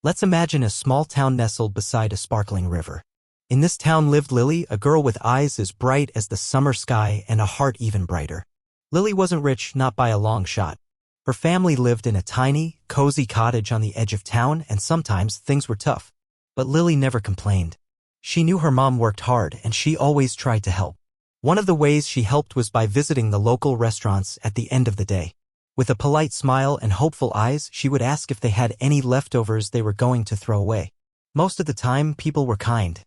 Let's imagine a small town nestled beside a sparkling river. In this town lived Lily, a girl with eyes as bright as the summer sky and a heart even brighter. Lily wasn't rich, not by a long shot. Her family lived in a tiny, cozy cottage on the edge of town, and sometimes things were tough. But Lily never complained. She knew her mom worked hard, and she always tried to help. One of the ways she helped was by visiting the local restaurants at the end of the day. With a polite smile and hopeful eyes, she would ask if they had any leftovers they were going to throw away. Most of the time, people were kind.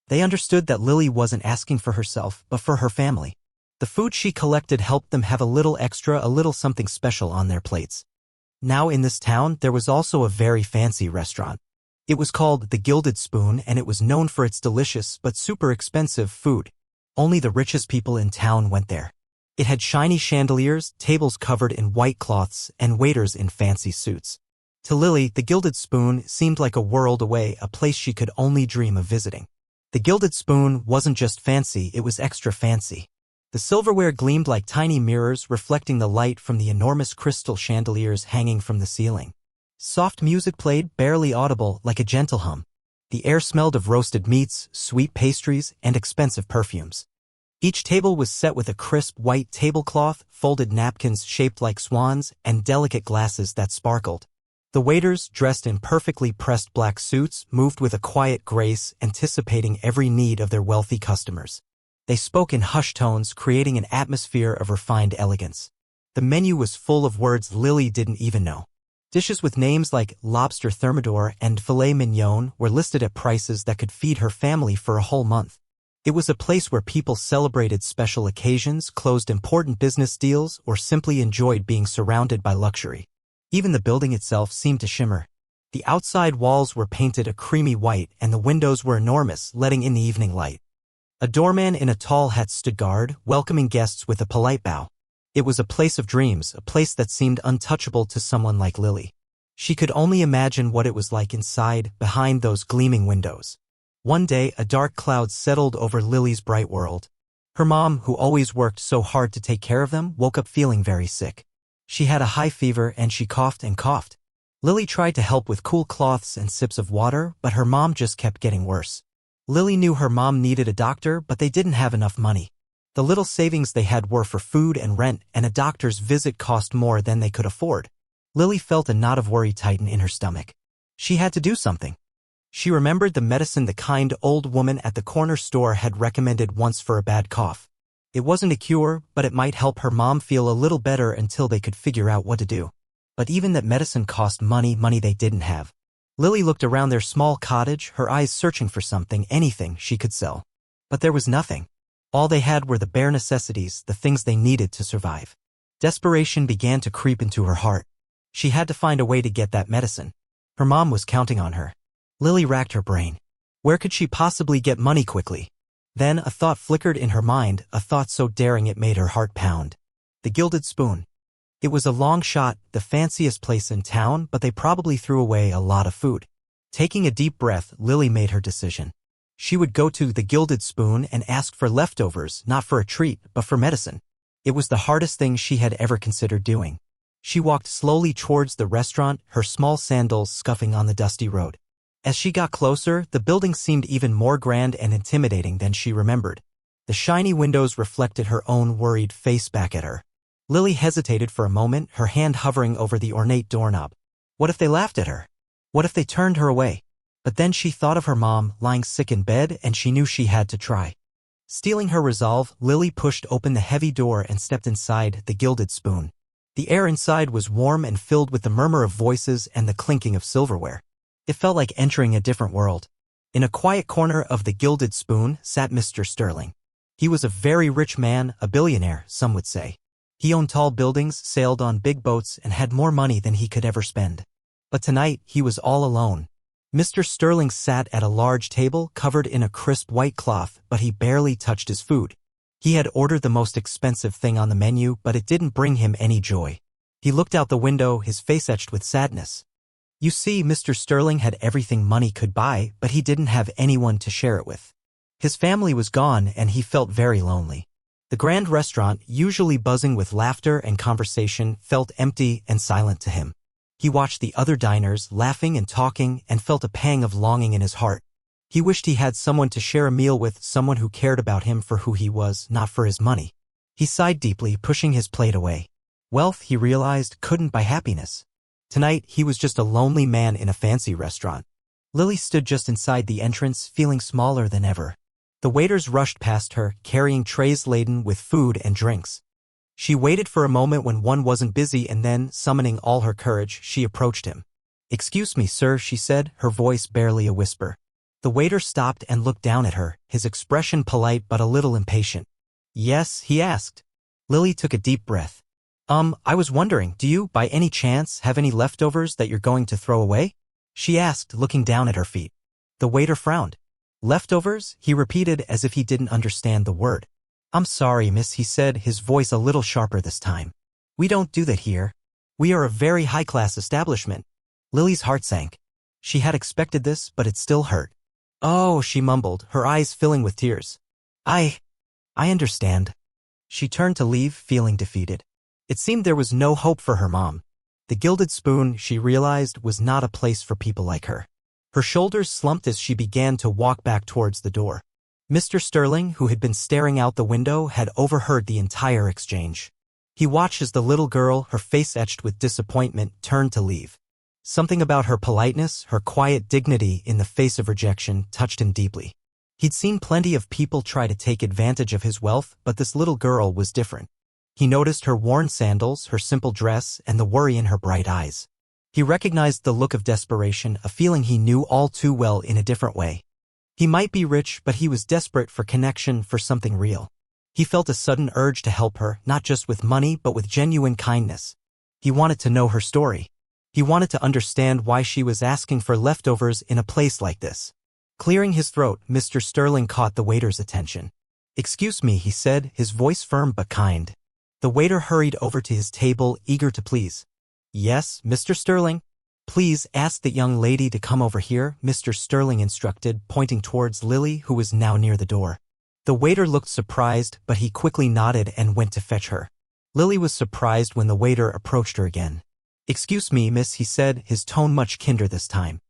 They understood that Lily wasn't asking for herself, but for her family. The food she collected helped them have a little extra, a little something special on their plates. Now in this town, there was also a very fancy restaurant. It was called the Gilded Spoon, and it was known for its delicious but super expensive food. Only the richest people in town went there. It had shiny chandeliers, tables covered in white cloths, and waiters in fancy suits. To Lily, the Gilded Spoon seemed like a world away, a place she could only dream of visiting. The Gilded Spoon wasn't just fancy, it was extra fancy. The silverware gleamed like tiny mirrors, reflecting the light from the enormous crystal chandeliers hanging from the ceiling. Soft music played, barely audible, like a gentle hum. The air smelled of roasted meats, sweet pastries, and expensive perfumes. Each table was set with a crisp white tablecloth, folded napkins shaped like swans, and delicate glasses that sparkled. The waiters, dressed in perfectly pressed black suits, moved with a quiet grace, anticipating every need of their wealthy customers. They spoke in hushed tones, creating an atmosphere of refined elegance. The menu was full of words Lily didn't even know. Dishes with names like lobster thermidor and filet mignon were listed at prices that could feed her family for a whole month. It was a place where people celebrated special occasions, closed important business deals, or simply enjoyed being surrounded by luxury. Even the building itself seemed to shimmer. The outside walls were painted a creamy white, and the windows were enormous, letting in the evening light. A doorman in a tall hat stood guard, welcoming guests with a polite bow. It was a place of dreams, a place that seemed untouchable to someone like Lily. She could only imagine what it was like inside, behind those gleaming windows. One day, a dark cloud settled over Lily's bright world. Her mom, who always worked so hard to take care of them, woke up feeling very sick. She had a high fever and she coughed and coughed. Lily tried to help with cool cloths and sips of water, but her mom just kept getting worse. Lily knew her mom needed a doctor, but they didn't have enough money. The little savings they had were for food and rent, and a doctor's visit cost more than they could afford. Lily felt a knot of worry tighten in her stomach. She had to do something. She remembered the medicine the kind old woman at the corner store had recommended once for a bad cough. It wasn't a cure, but it might help her mom feel a little better until they could figure out what to do. But even that medicine cost money they didn't have. Lily looked around their small cottage, her eyes searching for something, anything she could sell. But there was nothing. All they had were the bare necessities, the things they needed to survive. Desperation began to creep into her heart. She had to find a way to get that medicine. Her mom was counting on her. Lily racked her brain. Where could she possibly get money quickly? Then a thought flickered in her mind, a thought so daring it made her heart pound. The Gilded Spoon. It was a long shot, the fanciest place in town, but they probably threw away a lot of food. Taking a deep breath, Lily made her decision. She would go to the Gilded Spoon and ask for leftovers, not for a treat, but for medicine. It was the hardest thing she had ever considered doing. She walked slowly towards the restaurant, her small sandals scuffing on the dusty road. As she got closer, the building seemed even more grand and intimidating than she remembered. The shiny windows reflected her own worried face back at her. Lily hesitated for a moment, her hand hovering over the ornate doorknob. What if they laughed at her? What if they turned her away? But then she thought of her mom, lying sick in bed, and she knew she had to try. Stealing her resolve, Lily pushed open the heavy door and stepped inside the Gilded Spoon. The air inside was warm and filled with the murmur of voices and the clinking of silverware. It felt like entering a different world. In a quiet corner of the Gilded Spoon sat Mr. Sterling. He was a very rich man, a billionaire, some would say. He owned tall buildings, sailed on big boats, and had more money than he could ever spend. But tonight, he was all alone. Mr. Sterling sat at a large table covered in a crisp white cloth, but he barely touched his food. He had ordered the most expensive thing on the menu, but it didn't bring him any joy. He looked out the window, his face etched with sadness. You see, Mr. Sterling had everything money could buy, but he didn't have anyone to share it with. His family was gone, and he felt very lonely. The grand restaurant, usually buzzing with laughter and conversation, felt empty and silent to him. He watched the other diners laughing and talking and felt a pang of longing in his heart. He wished he had someone to share a meal with, someone who cared about him for who he was, not for his money. He sighed deeply, pushing his plate away. Wealth, he realized, couldn't buy happiness. Tonight, he was just a lonely man in a fancy restaurant. Lily stood just inside the entrance, feeling smaller than ever. The waiters rushed past her, carrying trays laden with food and drinks. She waited for a moment when one wasn't busy and then, summoning all her courage, she approached him. "Excuse me, sir," she said, her voice barely a whisper. The waiter stopped and looked down at her, his expression polite but a little impatient. "Yes?" he asked. Lily took a deep breath. I was wondering, do you, by any chance, have any leftovers that you're going to throw away?" she asked, looking down at her feet. The waiter frowned. "Leftovers?" he repeated as if he didn't understand the word. "I'm sorry, miss," he said, his voice a little sharper this time. "We don't do that here. We are a very high-class establishment." Lily's heart sank. She had expected this, but it still hurt. "Oh," she mumbled, her eyes filling with tears. I understand." She turned to leave, feeling defeated. It seemed there was no hope for her mom. The Gilded Spoon, she realized, was not a place for people like her. Her shoulders slumped as she began to walk back towards the door. Mr. Sterling, who had been staring out the window, had overheard the entire exchange. He watched as the little girl, her face etched with disappointment, turned to leave. Something about her politeness, her quiet dignity in the face of rejection, touched him deeply. He'd seen plenty of people try to take advantage of his wealth, but this little girl was different. He noticed her worn sandals, her simple dress, and the worry in her bright eyes. He recognized the look of desperation, a feeling he knew all too well in a different way. He might be rich, but he was desperate for connection, for something real. He felt a sudden urge to help her, not just with money, but with genuine kindness. He wanted to know her story. He wanted to understand why she was asking for leftovers in a place like this. Clearing his throat, Mr. Sterling caught the waiter's attention. "Excuse me," he said, his voice firm but kind. The waiter hurried over to his table, eager to please. "Yes, Mr. Sterling? Please ask the young lady to come over here," Mr. Sterling instructed, pointing towards Lily, who was now near the door. The waiter looked surprised, but he quickly nodded and went to fetch her. Lily was surprised when the waiter approached her again. "Excuse me, miss," he said, his tone much kinder this time.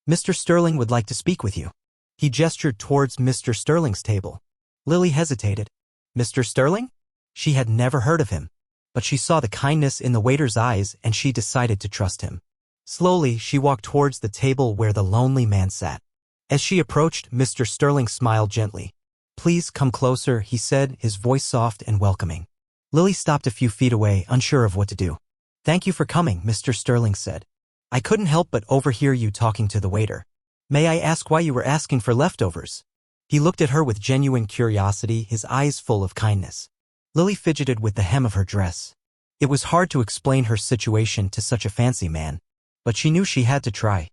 "Mr. Sterling would like to speak with you." He gestured towards Mr. Sterling's table. Lily hesitated. "Mr. Sterling?" She had never heard of him. But she saw the kindness in the waiter's eyes and she decided to trust him. Slowly, she walked towards the table where the lonely man sat. As she approached, Mr. Sterling smiled gently. "Please come closer," he said, his voice soft and welcoming. Lily stopped a few feet away, unsure of what to do. "Thank you for coming," Mr. Sterling said. "I couldn't help but overhear you talking to the waiter. May I ask why you were asking for leftovers?" He looked at her with genuine curiosity, his eyes full of kindness. Lily fidgeted with the hem of her dress. It was hard to explain her situation to such a fancy man, but she knew she had to try.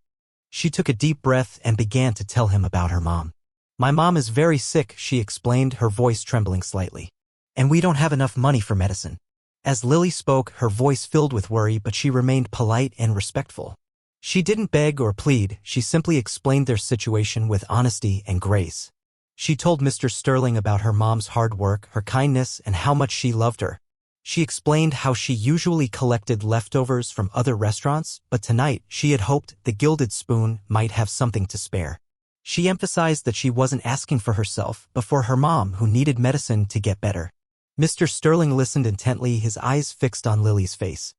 She took a deep breath and began to tell him about her mom. "My mom is very sick," she explained, her voice trembling slightly. "And we don't have enough money for medicine." As Lily spoke, her voice filled with worry, but she remained polite and respectful. She didn't beg or plead, she simply explained their situation with honesty and grace. She told Mr. Sterling about her mom's hard work, her kindness, and how much she loved her. She explained how she usually collected leftovers from other restaurants, but tonight she had hoped the Gilded Spoon might have something to spare. She emphasized that she wasn't asking for herself, but for her mom, who needed medicine to get better. Mr. Sterling listened intently, his eyes fixed on Lily's face.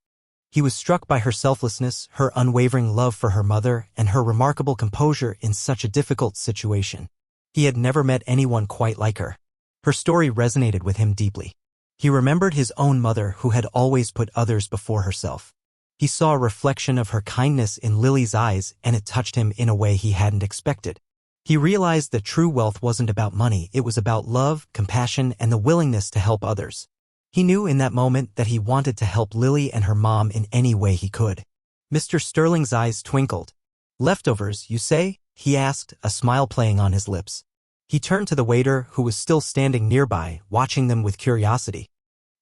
He was struck by her selflessness, her unwavering love for her mother, and her remarkable composure in such a difficult situation. He had never met anyone quite like her. Her story resonated with him deeply. He remembered his own mother, who had always put others before herself. He saw a reflection of her kindness in Lily's eyes, and it touched him in a way he hadn't expected. He realized that true wealth wasn't about money, it was about love, compassion, and the willingness to help others. He knew in that moment that he wanted to help Lily and her mom in any way he could. Mr. Sterling's eyes twinkled. "Leftovers, you say?" he asked, a smile playing on his lips. He turned to the waiter, who was still standing nearby, watching them with curiosity.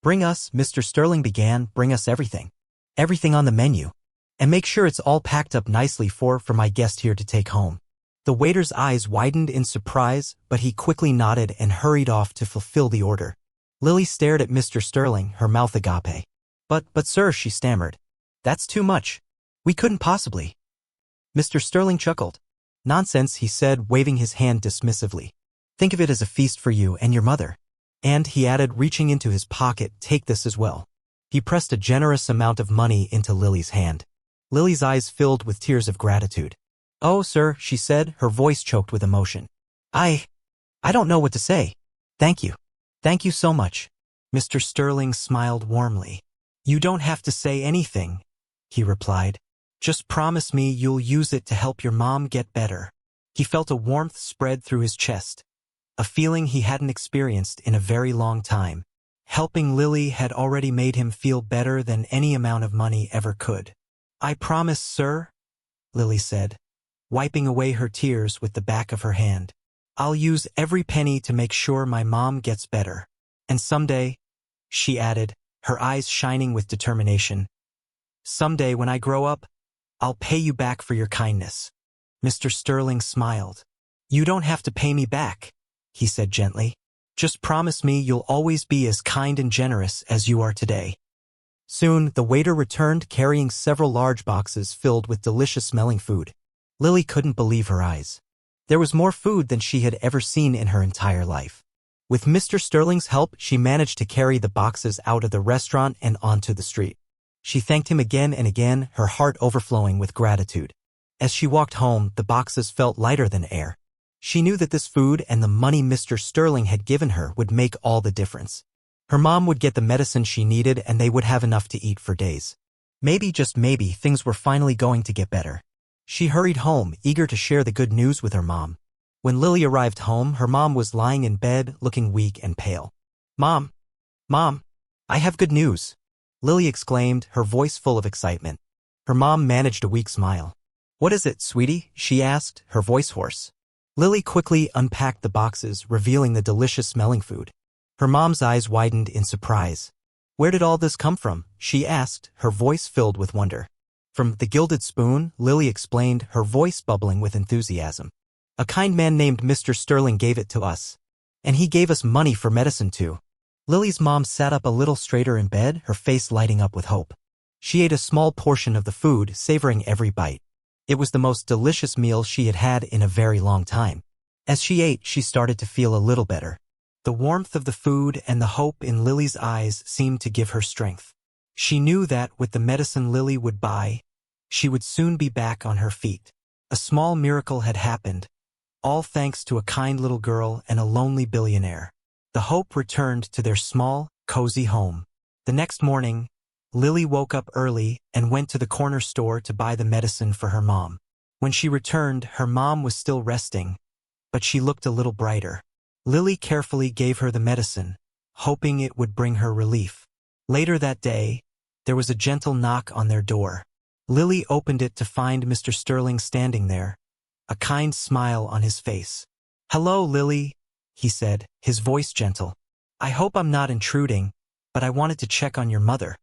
"Bring us," Mr. Sterling began, "bring us everything. Everything on the menu. And make sure it's all packed up nicely for my guest here to take home." The waiter's eyes widened in surprise, but he quickly nodded and hurried off to fulfill the order. Lily stared at Mr. Sterling, her mouth agape. But sir," she stammered. "That's too much." We couldn't possibly. Mr. Sterling chuckled. Nonsense, he said, waving his hand dismissively. Think of it as a feast for you and your mother. And, he added, reaching into his pocket, take this as well. He pressed a generous amount of money into Lily's hand. Lily's eyes filled with tears of gratitude. Oh, sir, she said, her voice choked with emotion. I don't know what to say. Thank you. Thank you so much. Mr. Sterling smiled warmly. You don't have to say anything, he replied. Just promise me you'll use it to help your mom get better. He felt a warmth spread through his chest, a feeling he hadn't experienced in a very long time. Helping Lily had already made him feel better than any amount of money ever could. I promise, sir, Lily said, wiping away her tears with the back of her hand. I'll use every penny to make sure my mom gets better. And someday, she added, her eyes shining with determination, someday when I grow up, I'll pay you back for your kindness. Mr. Sterling smiled. You don't have to pay me back, he said gently. Just promise me you'll always be as kind and generous as you are today. Soon, the waiter returned carrying several large boxes filled with delicious-smelling food. Lily couldn't believe her eyes. There was more food than she had ever seen in her entire life. With Mr. Sterling's help, she managed to carry the boxes out of the restaurant and onto the street. She thanked him again and again, her heart overflowing with gratitude. As she walked home, the boxes felt lighter than air. She knew that this food and the money Mr. Sterling had given her would make all the difference. Her mom would get the medicine she needed and they would have enough to eat for days. Maybe, just maybe, things were finally going to get better. She hurried home, eager to share the good news with her mom. When Lily arrived home, her mom was lying in bed, looking weak and pale. Mom, I have good news, Lily exclaimed, her voice full of excitement. Her mom managed a weak smile. What is it, sweetie? She asked, her voice hoarse. Lily quickly unpacked the boxes, revealing the delicious-smelling food. Her mom's eyes widened in surprise. Where did all this come from? She asked, her voice filled with wonder. From the Gilded Spoon, Lily explained, her voice bubbling with enthusiasm. A kind man named Mr. Sterling gave it to us. And he gave us money for medicine too. Lily's mom sat up a little straighter in bed, her face lighting up with hope. She ate a small portion of the food, savoring every bite. It was the most delicious meal she had had in a very long time. As she ate, she started to feel a little better. The warmth of the food and the hope in Lily's eyes seemed to give her strength. She knew that, with the medicine Lily would buy, she would soon be back on her feet. A small miracle had happened, all thanks to a kind little girl and a lonely billionaire. The hope returned to their small, cozy home. The next morning, Lily woke up early and went to the corner store to buy the medicine for her mom. When she returned, her mom was still resting, but she looked a little brighter. Lily carefully gave her the medicine, hoping it would bring her relief. Later that day, there was a gentle knock on their door. Lily opened it to find Mr. Sterling standing there, a kind smile on his face. Hello, Lily, he said, his voice gentle. I hope I'm not intruding, but I wanted to check on your mother.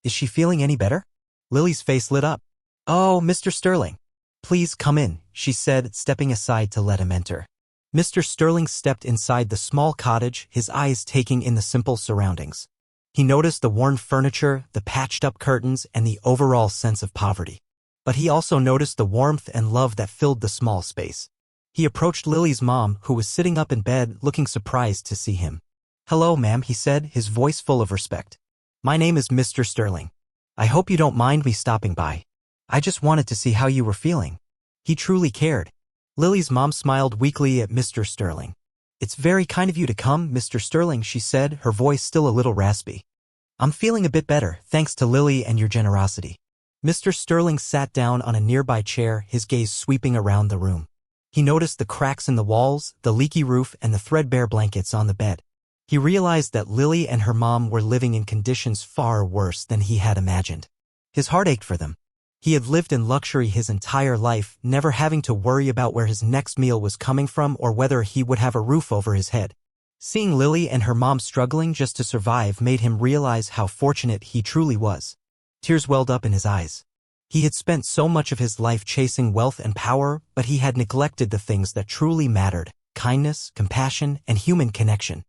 Is she feeling any better? Lily's face lit up. Oh, Mr. Sterling. Please come in, she said, stepping aside to let him enter. Mr. Sterling stepped inside the small cottage, his eyes taking in the simple surroundings. He noticed the worn furniture, the patched-up curtains, and the overall sense of poverty. But he also noticed the warmth and love that filled the small space. He approached Lily's mom, who was sitting up in bed, looking surprised to see him. Hello, ma'am, he said, his voice full of respect. My name is Mr. Sterling. I hope you don't mind me stopping by. I just wanted to see how you were feeling. He truly cared. Lily's mom smiled weakly at Mr. Sterling. It's very kind of you to come, Mr. Sterling, she said, her voice still a little raspy. I'm feeling a bit better, thanks to Lily and your generosity. Mr. Sterling sat down on a nearby chair, his gaze sweeping around the room. He noticed the cracks in the walls, the leaky roof, and the threadbare blankets on the bed. He realized that Lily and her mom were living in conditions far worse than he had imagined. His heart ached for them. He had lived in luxury his entire life, never having to worry about where his next meal was coming from or whether he would have a roof over his head. Seeing Lily and her mom struggling just to survive made him realize how fortunate he truly was. Tears welled up in his eyes. He had spent so much of his life chasing wealth and power, but he had neglected the things that truly mattered: kindness, compassion, and human connection.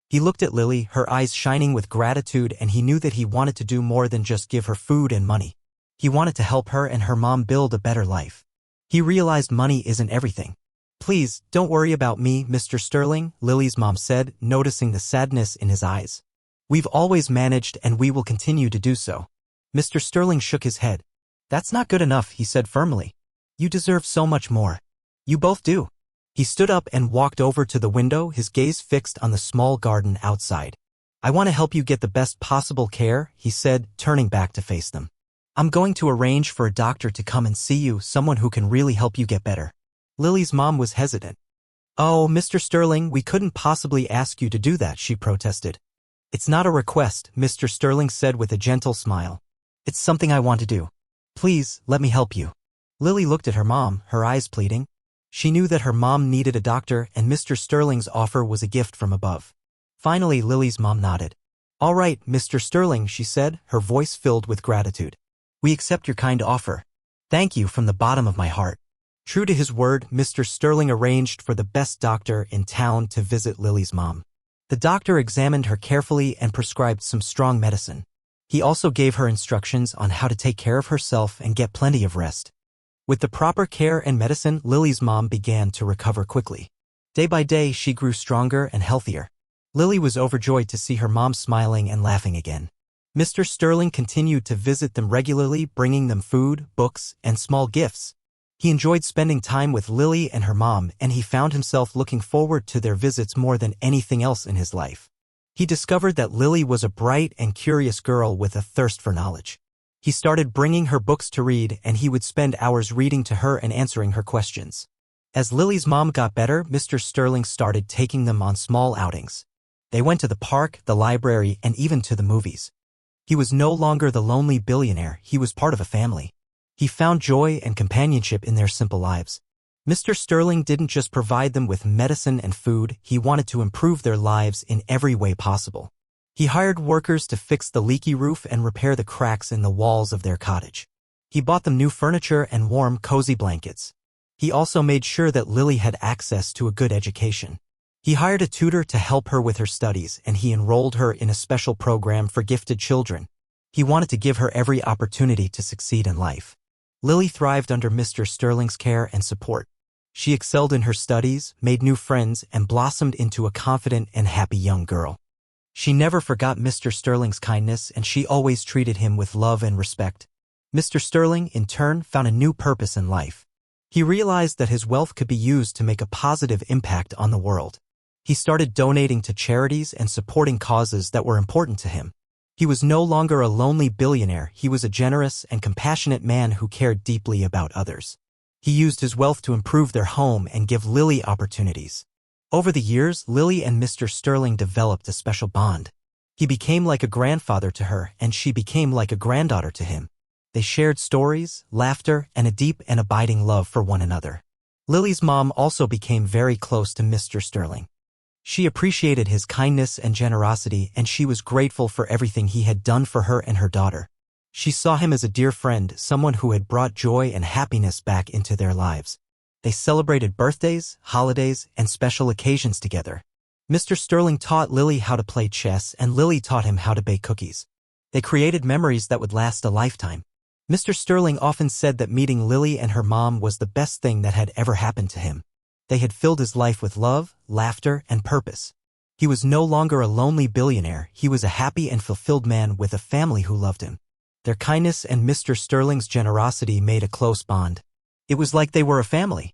He looked at Lily, her eyes shining with gratitude, and he knew that he wanted to do more than just give her food and money. He wanted to help her and her mom build a better life. He realized money isn't everything. "Please, don't worry about me, Mr. Sterling," Lily's mom said, noticing the sadness in his eyes. "We've always managed and we will continue to do so." Mr. Sterling shook his head. "That's not good enough," he said firmly. "You deserve so much more." "You both do." He stood up and walked over to the window, his gaze fixed on the small garden outside. "I want to help you get the best possible care," he said, turning back to face them. "I'm going to arrange for a doctor to come and see you, someone who can really help you get better." Lily's mom was hesitant. "Oh, Mr. Sterling, we couldn't possibly ask you to do that," she protested. "It's not a request," Mr. Sterling said with a gentle smile. "It's something I want to do. Please, let me help you." Lily looked at her mom, her eyes pleading. She knew that her mom needed a doctor and Mr. Sterling's offer was a gift from above. Finally, Lily's mom nodded. "All right, Mr. Sterling," she said, her voice filled with gratitude. "We accept your kind offer. Thank you from the bottom of my heart." True to his word, Mr. Sterling arranged for the best doctor in town to visit Lily's mom. The doctor examined her carefully and prescribed some strong medicine. He also gave her instructions on how to take care of herself and get plenty of rest. With the proper care and medicine, Lily's mom began to recover quickly. Day by day, she grew stronger and healthier. Lily was overjoyed to see her mom smiling and laughing again. Mr. Sterling continued to visit them regularly, bringing them food, books, and small gifts. He enjoyed spending time with Lily and her mom, and he found himself looking forward to their visits more than anything else in his life. He discovered that Lily was a bright and curious girl with a thirst for knowledge. He started bringing her books to read, and he would spend hours reading to her and answering her questions. As Lily's mom got better, Mr. Sterling started taking them on small outings. They went to the park, the library, and even to the movies. He was no longer the lonely billionaire, he was part of a family. He found joy and companionship in their simple lives. Mr. Sterling didn't just provide them with medicine and food, he wanted to improve their lives in every way possible. He hired workers to fix the leaky roof and repair the cracks in the walls of their cottage. He bought them new furniture and warm, cozy blankets. He also made sure that Lily had access to a good education. He hired a tutor to help her with her studies, and he enrolled her in a special program for gifted children. He wanted to give her every opportunity to succeed in life. Lily thrived under Mr. Sterling's care and support. She excelled in her studies, made new friends, and blossomed into a confident and happy young girl. She never forgot Mr. Sterling's kindness, and she always treated him with love and respect. Mr. Sterling, in turn, found a new purpose in life. He realized that his wealth could be used to make a positive impact on the world. He started donating to charities and supporting causes that were important to him. He was no longer a lonely billionaire, he was a generous and compassionate man who cared deeply about others. He used his wealth to improve their home and give Lily opportunities. Over the years, Lily and Mr. Sterling developed a special bond. He became like a grandfather to her, and she became like a granddaughter to him. They shared stories, laughter, and a deep and abiding love for one another. Lily's mom also became very close to Mr. Sterling. She appreciated his kindness and generosity, and she was grateful for everything he had done for her and her daughter. She saw him as a dear friend, someone who had brought joy and happiness back into their lives. They celebrated birthdays, holidays, and special occasions together. Mr. Sterling taught Lily how to play chess, and Lily taught him how to bake cookies. They created memories that would last a lifetime. Mr. Sterling often said that meeting Lily and her mom was the best thing that had ever happened to him. They had filled his life with love, laughter, and purpose. He was no longer a lonely billionaire, he was a happy and fulfilled man with a family who loved him. Their kindness and Mr. Sterling's generosity made a close bond. It was like they were a family.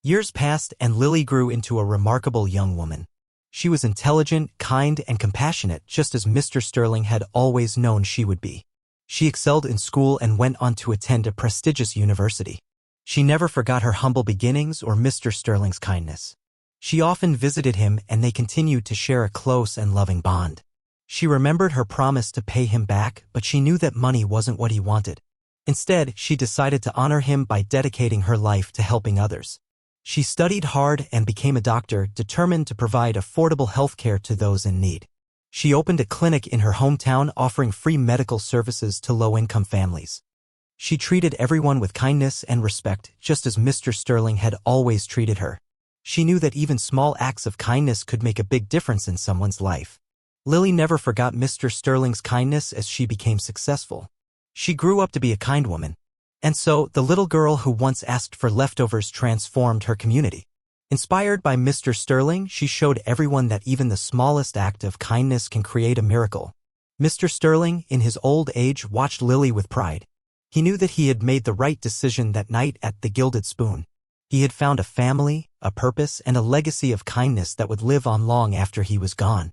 Years passed and Lily grew into a remarkable young woman. She was intelligent, kind, and compassionate, just as Mr. Sterling had always known she would be. She excelled in school and went on to attend a prestigious university. She never forgot her humble beginnings or Mr. Sterling's kindness. She often visited him and they continued to share a close and loving bond. She remembered her promise to pay him back, but she knew that money wasn't what he wanted. Instead, she decided to honor him by dedicating her life to helping others. She studied hard and became a doctor, determined to provide affordable health care to those in need. She opened a clinic in her hometown, offering free medical services to low-income families. She treated everyone with kindness and respect, just as Mr. Sterling had always treated her. She knew that even small acts of kindness could make a big difference in someone's life. Lily never forgot Mr. Sterling's kindness as she became successful. She grew up to be a kind woman. And so, the little girl who once asked for leftovers transformed her community. Inspired by Mr. Sterling, she showed everyone that even the smallest act of kindness can create a miracle. Mr. Sterling, in his old age, watched Lily with pride. He knew that he had made the right decision that night at the Gilded Spoon. He had found a family, a purpose, and a legacy of kindness that would live on long after he was gone.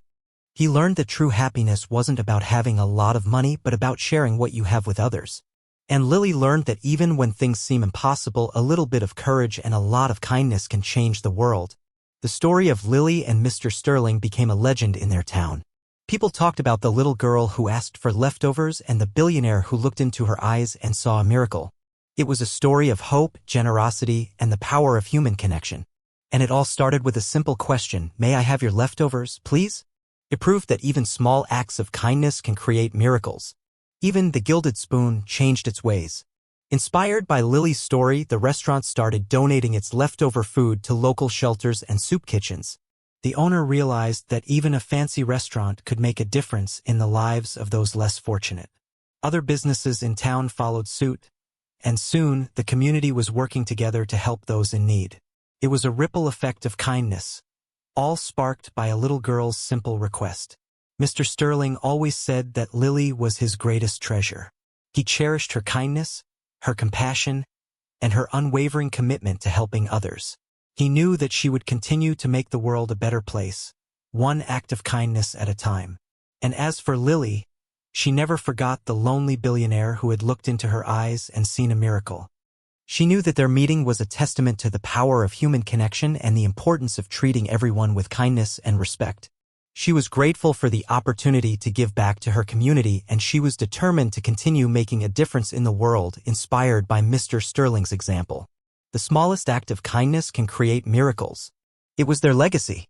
He learned that true happiness wasn't about having a lot of money but about sharing what you have with others. And Lily learned that even when things seem impossible, a little bit of courage and a lot of kindness can change the world. The story of Lily and Mr. Sterling became a legend in their town. People talked about the little girl who asked for leftovers and the billionaire who looked into her eyes and saw a miracle. It was a story of hope, generosity, and the power of human connection. And it all started with a simple question: "May I have your leftovers, please?" It proved that even small acts of kindness can create miracles. Even the Gilded Spoon changed its ways. Inspired by Lily's story, the restaurant started donating its leftover food to local shelters and soup kitchens. The owner realized that even a fancy restaurant could make a difference in the lives of those less fortunate. Other businesses in town followed suit, and soon the community was working together to help those in need. It was a ripple effect of kindness, all sparked by a little girl's simple request. Mr. Sterling always said that Lily was his greatest treasure. He cherished her kindness, her compassion, and her unwavering commitment to helping others. He knew that she would continue to make the world a better place, one act of kindness at a time. And as for Lily, she never forgot the lonely billionaire who had looked into her eyes and seen a miracle. She knew that their meeting was a testament to the power of human connection and the importance of treating everyone with kindness and respect. She was grateful for the opportunity to give back to her community, and she was determined to continue making a difference in the world, inspired by Mr. Sterling's example. The smallest act of kindness can create miracles. It was their legacy.